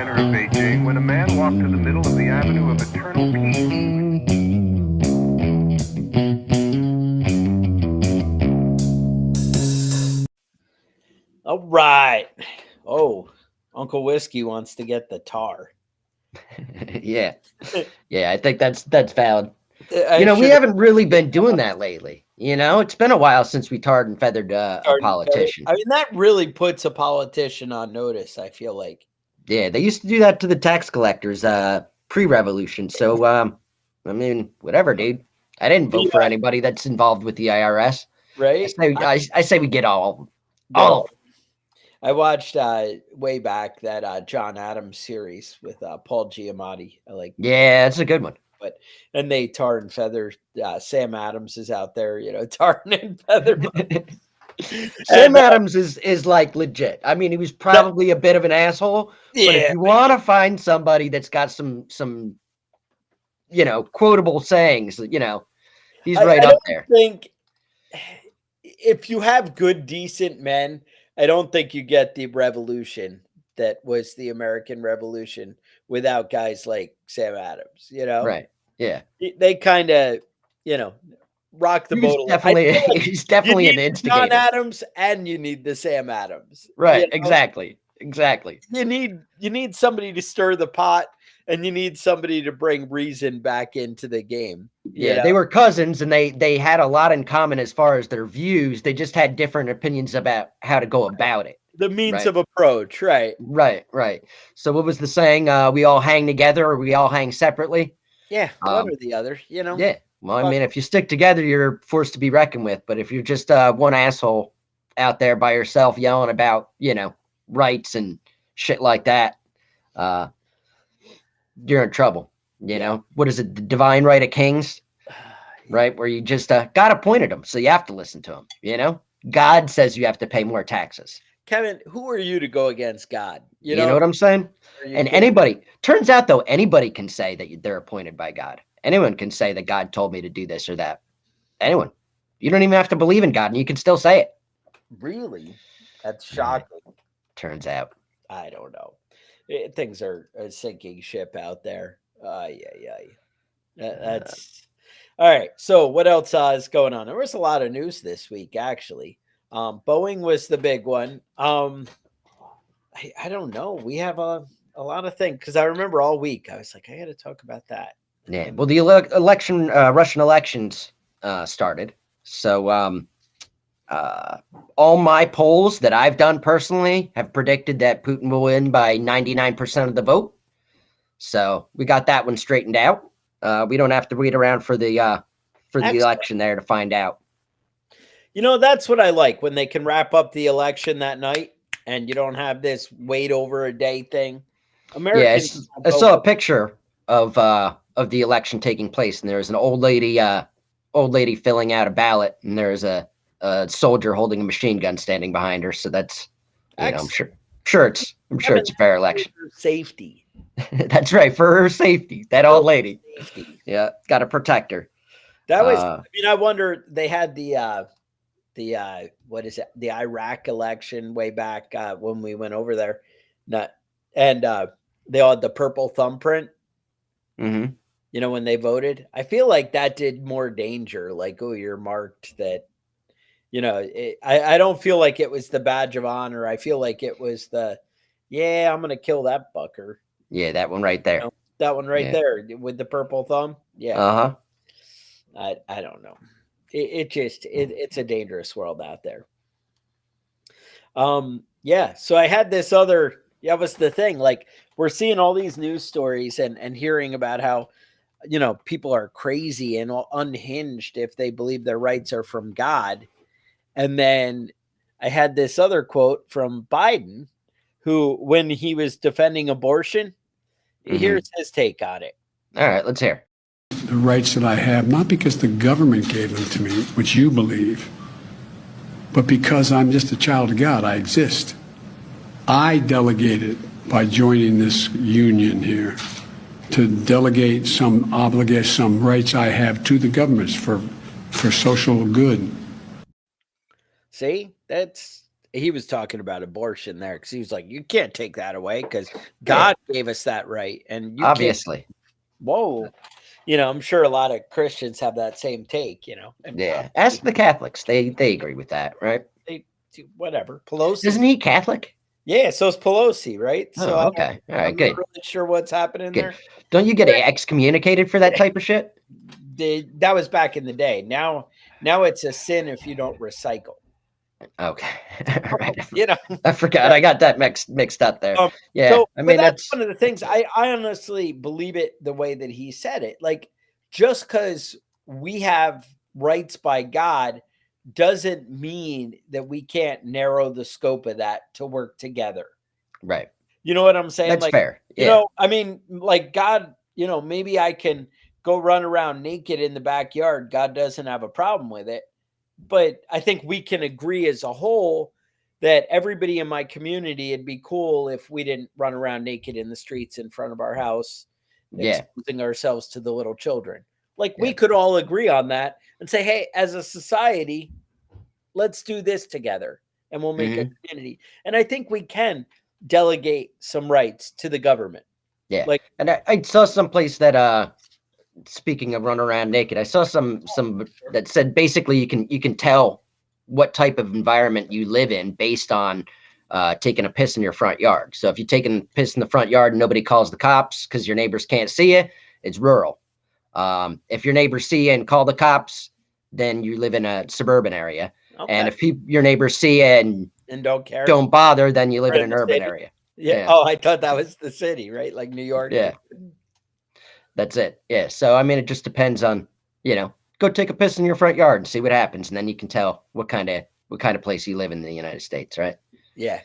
center of Beijing when a man walked to the middle of the Avenue of Eternal Peace. All right. Oh, Uncle Whiskey wants to get the tar. Yeah. I think that's valid. We haven't really been doing that lately. It's been a while since we tarred and feathered a politician. I mean, that really puts a politician on notice, I feel like. Yeah, they used to do that to the tax collectors pre-revolution. So, I mean, whatever, dude. I didn't vote for anybody that's involved with the IRS. Right? I say we get all. I watched way back that John Adams series with Paul Giamatti. Yeah, it's a good one. And they tar and feather. Sam Adams is out there, tarring and feather. Sam Adams is like legit. I mean, he was probably a bit of an asshole, but if you want to find somebody that's got some quotable sayings, he's right up there. I think if you have good, decent men, I don't think you get the revolution that was the American Revolution without guys like Sam Adams, Right. Yeah. They kind of, rock the boat. He's definitely an instigator. John Adams and you need the Sam Adams. Right. Exactly. You need somebody to stir the pot and you need somebody to bring reason back into the game. Yeah, they were cousins and they had a lot in common as far as their views. They just had different opinions about how to go about it. The means of approach, right. Right. So what was the saying? We all hang together or we all hang separately? Yeah, one or the other, Yeah. Well, I mean, if you stick together, you're forced to be reckoned with. But if you're just one asshole out there by yourself yelling about, rights and shit like that, you're in trouble. What is it? The divine right of kings, right? Where you just God appointed them, so you have to listen to them. God says you have to pay more taxes. Kevin, who are you to go against God? You know what I'm saying? And turns out though, anybody can say that they're appointed by God. Anyone can say that God told me to do this or that. Anyone. You don't even have to believe in God and you can still say it. Really? That's shocking. Turns out. I don't know. Things are a sinking ship out there. That's all right. So what else is going on? There was a lot of news this week, actually. Boeing was the big one. I don't know. We have a lot of things because I remember all week I was like, I got to talk about that. Yeah. Well, the Russian elections started. So all my polls that I've done personally have predicted that Putin will win by 99% of the vote. So we got that one straightened out. We don't have to wait around for the election there to find out. That's what I like when they can wrap up the election that night and you don't have this wait over a day thing. Americans. I saw a picture of the election taking place, and there's an old lady filling out a ballot, and there's a soldier holding a machine gun standing behind her. So that's, I'm sure it's a fair election. Safety. That's right, for her safety. That old lady. Safety. Yeah, got to protect her. That was. I wonder. They had the what is it? The Iraq election way back when we went over there. They all had the purple thumbprint. Mm-hmm. When they voted, I feel like that did more danger. Like, oh, you're marked that. I don't feel like it was the badge of honor. I feel like it was I'm going to kill that bucker. Yeah, that one right there. That one right there with the purple thumb. Yeah. Uh-huh. I don't know. It's a dangerous world out there. So I had this other, was the thing, like we're seeing all these news stories and hearing about how, people are crazy and unhinged if they believe their rights are from God. And then I had this other quote from Biden, who, when he was defending abortion, here's his take on it. All right, let's hear. The rights that I have, not because the government gave them to me, which you believe, but because I'm just a child of God. I exist. I delegated by joining this union here to delegate some obligation, some rights I have to the governments for social good. See, that's he was talking about abortion there because he was like, you can't take that away because God gave us that right. And you can't. Obviously. Whoa. I'm sure a lot of Christians have that same take, and Yeah. Ask the Catholics. They agree with that, right? they do whatever. Pelosi. Isn't he Catholic? Yeah, so it's Pelosi, right? So Oh, okay. All right, I'm good. not really sure what's happening Good. there. Don't you get excommunicated for that type of shit? That was back in the day. Now it's a sin if you don't recycle. Okay. All right. I forgot. I got that mixed up there. Yeah. So, I mean, that's one of the things. I honestly believe it the way that he said it. Like, just because we have rights by God doesn't mean that we can't narrow the scope of that to work together. Right. You know what I'm saying? That's like, fair. Yeah. I mean, like God, maybe I can go run around naked in the backyard. God doesn't have a problem with it. But I think we can agree as a whole that everybody in my community, it'd be cool if we didn't run around naked in the streets in front of our house, exposing ourselves to the little children. Like we could all agree on that and say, hey, as a society, let's do this together and we'll make a community. And I think we can delegate some rights to the government. Yeah. Like, and I saw someplace that speaking of run around naked, I saw some that said basically you can tell what type of environment you live in based on taking a piss in your front yard. So if you're taking a piss in the front yard and nobody calls the cops because your neighbors can't see you, it's rural. If your neighbors see you and call the cops, then you live in a suburban area. Okay. And if your neighbors see you and don't care, don't bother, then you live in an urban area. Yeah. Oh, I thought that was the city, right? Like New York. Yeah. That's it. Yeah. So, I mean, it just depends on, go take a piss in your front yard and see what happens. And then you can tell what kind of place you live in the United States. Right. Yeah.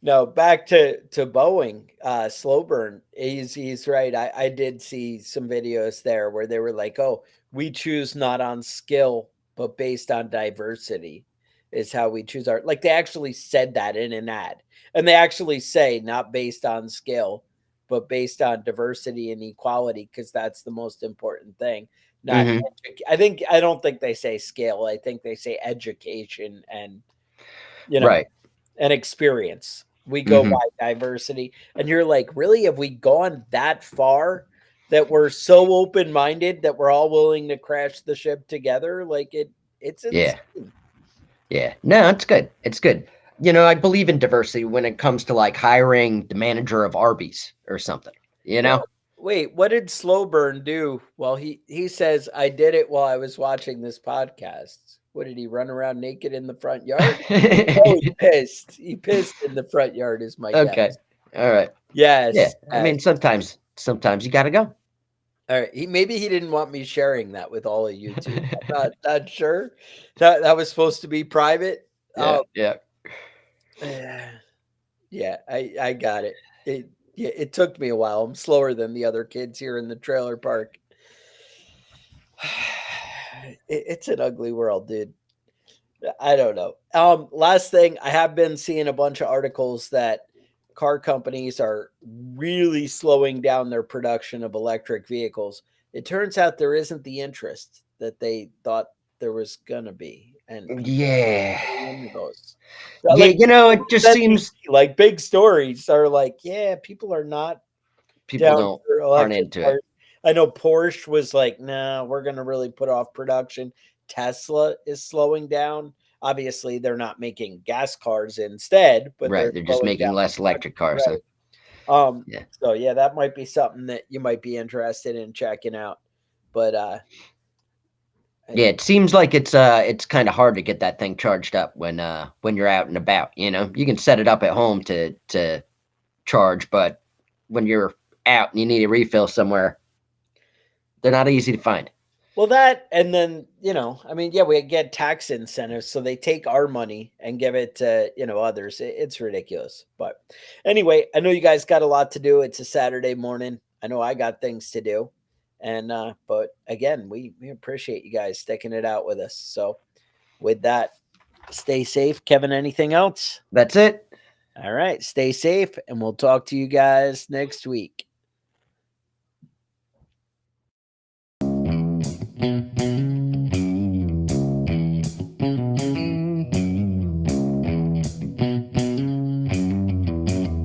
No, back to Boeing, slow burn. He's right. I did see some videos there where they were like, oh, we choose not on skill, but based on diversity is how we choose our, like they actually said that in an ad. And they actually say not based on skill, but based on diversity and equality, because that's the most important thing. Not I don't think they say skill. I think they say education and right. and experience. We go by diversity. And you're like, really? Have we gone that far that we're so open-minded that we're all willing to crash the ship together? Like it's insane. Yeah. No, it's good. It's good. I believe in diversity when it comes to like hiring the manager of Arby's or something, Wait, what did Slow Burn do? Well, he says, I did it while I was watching this podcast. What did he run around naked in the front yard? Oh, he pissed. He pissed in the front yard is my guess. Okay. All right. Yes. Yeah. I mean, sometimes you got to go. All right. Maybe he didn't want me sharing that with all of you too. I'm not sure. That was supposed to be private. Yeah. Yeah, I got it. It took me a while. I'm slower than the other kids here in the trailer park. It's an ugly world, dude. I don't know. Last thing, I have been seeing a bunch of articles that car companies are really slowing down their production of electric vehicles. It turns out there isn't the interest that they thought there was gonna be. And those. So, yeah, it just seems like big stories are like, yeah, people are not. People aren't into cars. it. I know Porsche was like, nah, we're gonna really put off production. Tesla is slowing down. Obviously, they're not making gas cars instead, but they're just making less electric cars. Right. So yeah, that might be something that you might be interested in checking out. But yeah, it seems like it's kind of hard to get that thing charged up when you're out and about. You can set it up at home to charge, but when you're out and you need a refill somewhere, they're not easy to find. Well, that, and then, we get tax incentives. So they take our money and give it to, others. It's ridiculous. But anyway, I know you guys got a lot to do. It's a Saturday morning. I know I got things to do. And, but again, we appreciate you guys sticking it out with us. So with that, stay safe. Kevin, anything else? That's it. All right. Stay safe, and we'll talk to you guys next week.